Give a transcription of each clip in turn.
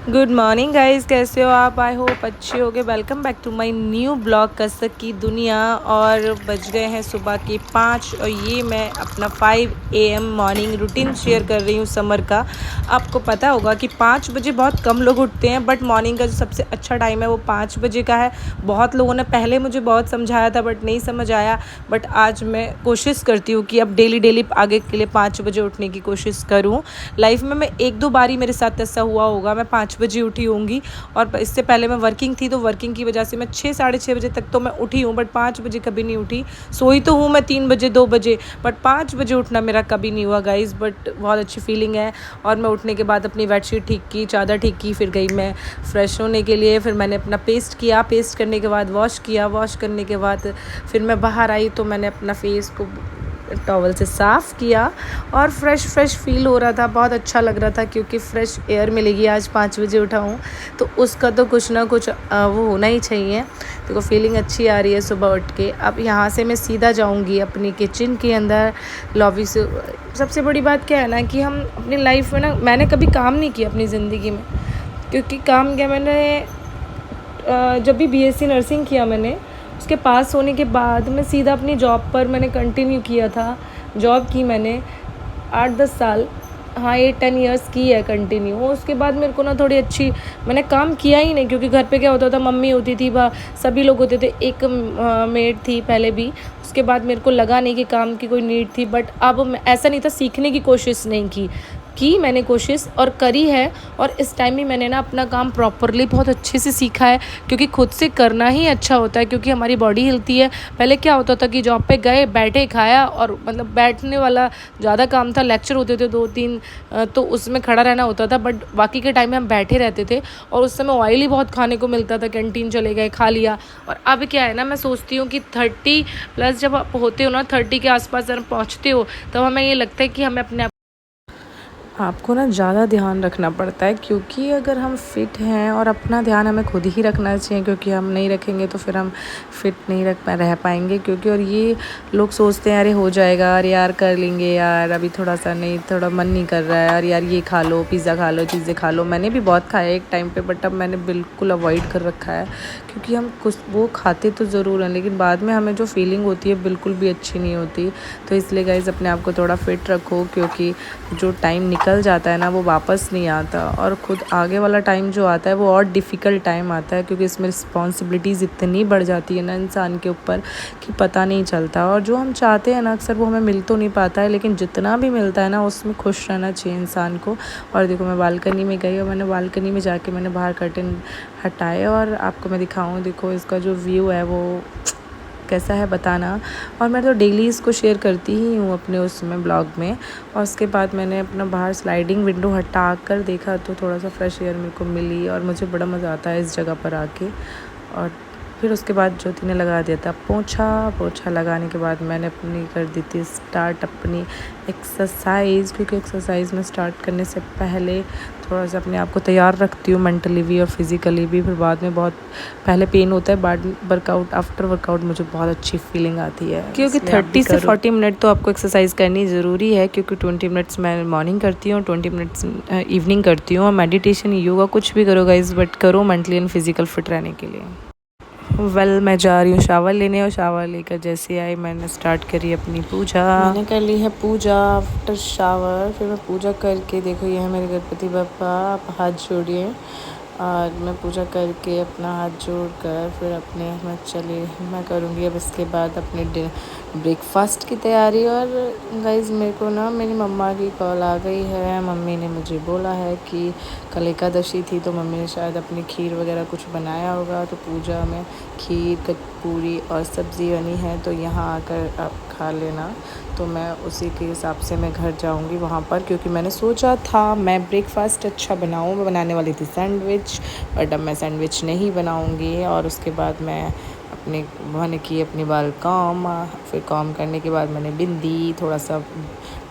Good morning guys, कैसे हो आप? आई होप अच्छे होगे। Welcome back to my new blog कसक की दुनिया। और बज गए हैं सुबह के 5 और ये मैं अपना 5 AM मॉर्निंग रूटीन शेयर कर रही हूँ समर का। आपको पता होगा कि 5 बजे बहुत कम लोग उठते हैं, बट मॉर्निंग का जो सबसे अच्छा टाइम है वो 5 बजे का है। बहुत लोगों ने पहले मुझे बहुत समझाया था बट नहीं समझ आया। बट आज मैं कोशिश करती हूँ कि अब डेली डेली आगे के लिए 5 बजे उठने की कोशिश करूँ। लाइफ में मैं एक दो बार ही मेरे साथ ऐसा हुआ होगा मैं 5 बजे उठी होंगी। और इससे पहले मैं वर्किंग थी तो वर्किंग की वजह से मैं 6 साढ़े 6 बजे तक तो मैं उठी हूँ, बट 5 बजे कभी नहीं उठी। सोई तो हूँ मैं 3 बजे 2 बजे, बट 5 बजे उठना मेरा कभी नहीं हुआ गाइस। बट बहुत अच्छी फीलिंग है। और मैं उठने के बाद अपनी बेडशीट ठीक की, चादर ठीक की, फिर गई मैं फ्रेश होने के लिए। फिर मैंने अपना पेस्ट किया, पेस्ट करने के बाद वॉश किया, वॉश करने के बाद फिर मैं बाहर आई तो मैंने अपना फेस को टॉवल से साफ़ किया और फ्रेश फ्रेश फील हो रहा था। बहुत अच्छा लग रहा था क्योंकि फ़्रेश एयर मिलेगी। आज 5 बजे उठा हूँ तो उसका तो कुछ ना कुछ वो होना ही चाहिए। देखो फीलिंग अच्छी आ रही है सुबह उठ के। अब यहाँ से मैं सीधा जाऊँगी अपनी किचन के अंदर, लॉबी से। सबसे बड़ी बात क्या है ना कि हम अपनी लाइफ में ना, मैंने कभी काम नहीं किया अपनी ज़िंदगी में। क्योंकि काम क्या, मैंने जब भी BSc नर्सिंग किया मैंने, उसके पास होने के बाद मैं सीधा अपनी जॉब पर मैंने कंटिन्यू किया था। जॉब की मैंने 8-10 साल, हाँ 8-10 ईयर्स की है कंटिन्यू। उसके बाद मेरे को ना थोड़ी अच्छी, मैंने काम किया ही नहीं क्योंकि घर पे क्या होता था, मम्मी होती थी, सभी लोग होते थे। एक मेड थी पहले भी। उसके बाद मेरे को लगा नहीं कि काम की कोई नीड थी। बट अब ऐसा नहीं था, सीखने की कोशिश नहीं की मैंने कोशिश और करी है। और इस टाइम भी मैंने ना अपना काम प्रॉपरली बहुत अच्छे से सीखा है क्योंकि खुद से करना ही अच्छा होता है क्योंकि हमारी बॉडी हिलती है। पहले क्या होता था कि जॉब पे गए, बैठे, खाया, और मतलब बैठने वाला ज़्यादा काम था। लेक्चर होते थे 2-3, तो उसमें खड़ा रहना होता था, बट बाकी के टाइम में हम बैठे रहते थे। और उस समय ऑयली बहुत खाने को मिलता था, कैंटीन चले गए, खा लिया। और अब क्या है ना, मैं सोचती हूँ कि 30+ जब आप होते हो ना, 30 के आसपास जब पहुँचते हो, तब हमें ये लगता है कि हमें अपने आपको ना ज़्यादा ध्यान रखना पड़ता है क्योंकि अगर हम फिट हैं, और अपना ध्यान हमें खुद ही रखना चाहिए क्योंकि हम नहीं रखेंगे तो फिर हम फिट नहीं रह पाएंगे। क्योंकि और ये लोग सोचते हैं अरे हो जाएगा, अरे यार कर लेंगे यार, अभी थोड़ा सा नहीं, थोड़ा मन नहीं कर रहा है, और यार ये खा लो, पिज़्ज़ा खा लो, चीज़ें खा लो। मैंने भी बहुत खाया एक टाइम पे, बट अब मैंने बिल्कुल अवॉइड कर रखा है क्योंकि हम कुछ वो खाते तो ज़रूर हैं लेकिन बाद में हमें जो फीलिंग होती है बिल्कुल भी अच्छी नहीं होती। तो इसलिए गाइज़ अपने आप को थोड़ा फिट रखो क्योंकि जो टाइम निकल जाता है ना वो वापस नहीं आता। और खुद आगे वाला टाइम जो आता है वो और डिफ़िकल्ट टाइम आता है क्योंकि इसमें रिस्पॉन्सिबिलिटीज़ इतनी बढ़ जाती है ना इंसान के ऊपर कि पता नहीं चलता। और जो हम चाहते हैं ना अक्सर वो हमें मिल तो नहीं पाता है, लेकिन जितना भी मिलता है ना उसमें खुश रहना चाहिए इंसान को। और देखो मैं बालकनी में गई और मैंने बालकनी में जाके मैंने बाहर कर्टन हटाए और आपको मैं दिखाऊँ। देखो इसका जो व्यू है वो कैसा है बताना। और मैं तो डेली इसको शेयर करती ही हूँ अपने उसमें ब्लॉग में। और उसके बाद मैंने अपना बाहर स्लाइडिंग विंडो हटा कर देखा तो थोड़ा सा फ्रेश एयर मेरे को मिली और मुझे बड़ा मज़ा आता है इस जगह पर आके। और फिर उसके बाद ज्योति ने लगा दिया था पोछा लगाने के बाद मैंने अपनी कर दी थी स्टार्ट अपनी एक्सरसाइज। क्योंकि एक्सरसाइज में स्टार्ट करने से पहले थोड़ा सा अपने आप को तैयार रखती हूँ मेंटली भी और फिज़िकली भी। फिर बाद में बहुत पहले पेन होता है, बाद वर्कआउट, आफ्टर वर्कआउट मुझे बहुत अच्छी फीलिंग आती है क्योंकि 30 से 40 मिनट तो आपको एक्सरसाइज करनी ज़रूरी है। क्योंकि 20 मिनट्स मैं मॉर्निंग करती हूँ, 20 मिनट्स इवनिंग करती हूँ। और मेडिटेशन, योगा कुछ भी करो गाइज, बट करो मेंटली एंड फिजिकल फिट रहने के लिए। मैं जा रही हूँ शावर लेने, और शावर लेकर जैसे आई मैंने स्टार्ट करी अपनी पूजा। मैंने कर ली है पूजा आफ्टर शावर। फिर मैं पूजा करके, देखो ये है मेरे गणपति बप्पा, आप हाथ जोड़िए। और मैं पूजा करके अपना हाथ जोड़ कर फिर अपने मैं करूँगी अब इसके बाद अपने ब्रेकफास्ट की तैयारी। और गाइज़ मेरे को ना मेरी मम्मा की कॉल आ गई है। मम्मी ने मुझे बोला है कि कल एकादशी थी तो मम्मी ने शायद अपनी खीर वगैरह कुछ बनाया होगा, तो पूजा में खीर, पूरी और सब्ज़ी बनी है तो यहाँ आकर आप खा लेना। तो मैं उसी के हिसाब से मैं घर जाऊंगी वहाँ पर, क्योंकि मैंने सोचा था मैं ब्रेकफास्ट अच्छा बनाऊँ। मैं बनाने वाली थी सैंडविच, बट अब मैं सैंडविच नहीं बनाऊंगी। और उसके बाद मैंने की अपने बाल कॉम। फिर कॉम करने के बाद मैंने बिंदी, थोड़ा सा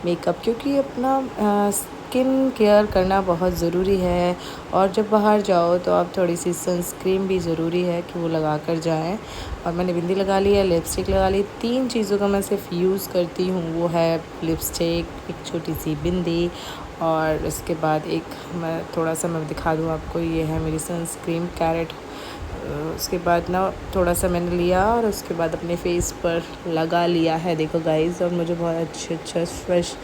मेकअप, क्योंकि अपना स्किन केयर करना बहुत ज़रूरी है। और जब बाहर जाओ तो आप थोड़ी सी सनस्क्रीन भी ज़रूरी है कि वो लगा कर जाएँ। और मैंने बिंदी लगा ली है, लिपस्टिक लगा ली। 3 चीज़ों का मैं सिर्फ यूज़ करती हूँ, वो है लिपस्टिक, एक छोटी सी बिंदी और इसके बाद एक मैं थोड़ा सा मैं दिखा दूँ आपको, ये है मेरी सनस्क्रीन कैरेट। उसके बाद ना थोड़ा सा मैंने लिया और उसके बाद अपने फेस पर लगा लिया है, देखो गाइस, और मुझे बहुत अच्छा फ्रेश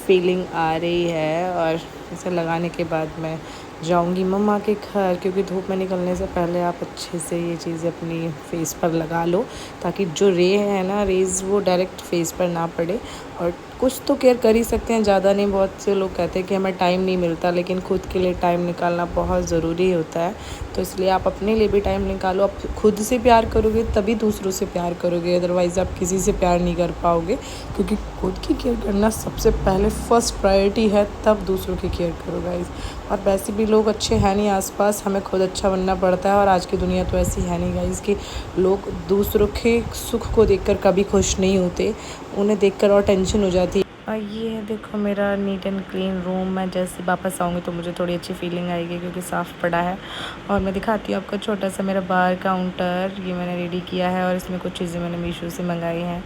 फीलिंग आ रही है। और इसे लगाने के बाद मैं जाऊंगी मम्मा के घर, क्योंकि धूप में निकलने से पहले आप अच्छे से ये चीज़ें अपनी फेस पर लगा लो, ताकि जो रे है ना, रेज़ वो डायरेक्ट फेस पर ना पड़े। और कुछ तो केयर कर ही सकते हैं, ज़्यादा नहीं। बहुत से लोग कहते हैं कि हमें टाइम नहीं मिलता, लेकिन खुद के लिए टाइम निकालना बहुत ज़रूरी होता है। तो इसलिए आप अपने लिए भी टाइम निकालो। आप खुद से प्यार करोगे तभी दूसरों से प्यार करोगे, अदरवाइज़ आप किसी से प्यार नहीं कर पाओगे। क्योंकि खुद की केयर करना सबसे पहले फर्स्ट प्रायोरिटी है, तब दूसरों की केयर करो गाइस। और वैसे भी लोग अच्छे हैं नहीं आसपास, हमें खुद अच्छा बनना पड़ता है। और आज की दुनिया तो ऐसी है नहीं गाइस कि लोग दूसरों के सुख को देखकर कभी खुश नहीं होते, उन्हें देखकर और टेंशन हो जाती है। और ये है देखो मेरा नीट एंड क्लीन रूम। मैं जैसे वापस आऊँगी तो मुझे थोड़ी अच्छी फीलिंग आएगी, क्योंकि साफ़ पड़ा है। और मैं दिखाती हूँ आपको छोटा सा मेरा बार काउंटर, ये मैंने रेडी किया है। और इसमें कुछ चीज़ें मैंने मीशो से मंगाई हैं,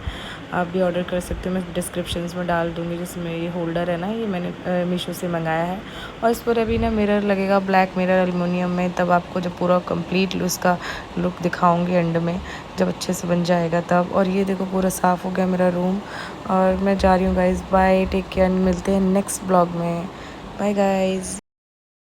आप भी ऑर्डर कर सकते हो, मैं डिस्क्रिप्शन में डाल दूँगी। जिसमें ये होल्डर है ना, ये मैंने मीशो से मंगाया है। और इस पर अभी ना मिरर लगेगा, ब्लैक मिरर एलुमिनियम में, तब आपको जब पूरा कंप्लीट उसका लुक दिखाऊंगी एंड में, जब अच्छे से बन जाएगा तब। और ये देखो पूरा साफ़ हो गया मेरा रूम। और मैं जा रही हूँ गाइज़, बाय, टेक केयर, मिलते हैं नेक्स्ट ब्लॉग में। Bye guys.